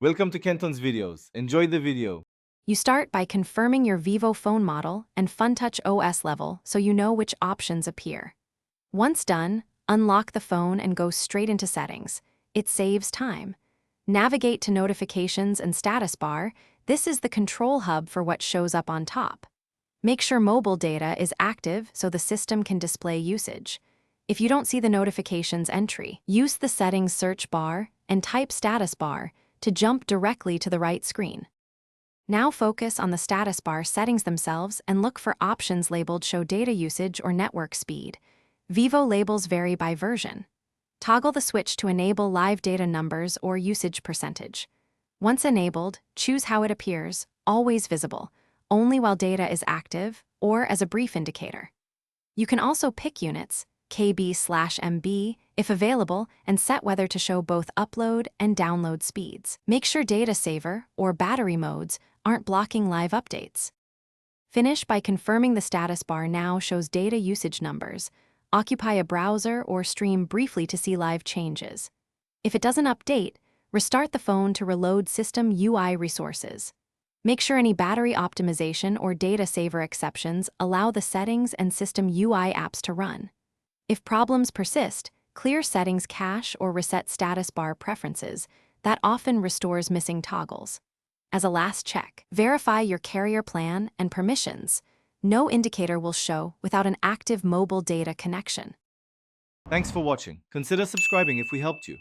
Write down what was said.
Welcome to Kenton's videos. Enjoy the video. You start by confirming your Vivo phone model and FunTouch OS level so you know which options appear. Once done, unlock the phone and go straight into settings. It saves time. Navigate to notifications and status bar. This is the control hub for what shows up on top. Make sure mobile data is active so the system can display usage. If you don't see the notifications entry, use the settings search bar and type status bar to jump directly to the right screen. Now focus on the status bar settings themselves and look for options labeled Show Data Usage or Network Speed. Vivo labels vary by version. Toggle the switch to enable live data numbers or usage percentage. Once enabled, choose how it appears, always visible, only while data is active, or as a brief indicator. You can also pick units, KB/MB, if available, and set whether to show both upload and download speeds. Make sure data saver or battery modes aren't blocking live updates. Finish by confirming the status bar now shows data usage numbers. Occupy a browser or stream briefly to see live changes. If it doesn't update, restart the phone to reload system UI resources. Make sure any battery optimization or data saver exceptions allow the settings and system UI apps to run. If problems persist, clear settings cache or reset status bar preferences. That often restores missing toggles. As a last check, verify your carrier plan and permissions. No indicator will show without an active mobile data connection. Thanks for watching. Consider subscribing if we helped you.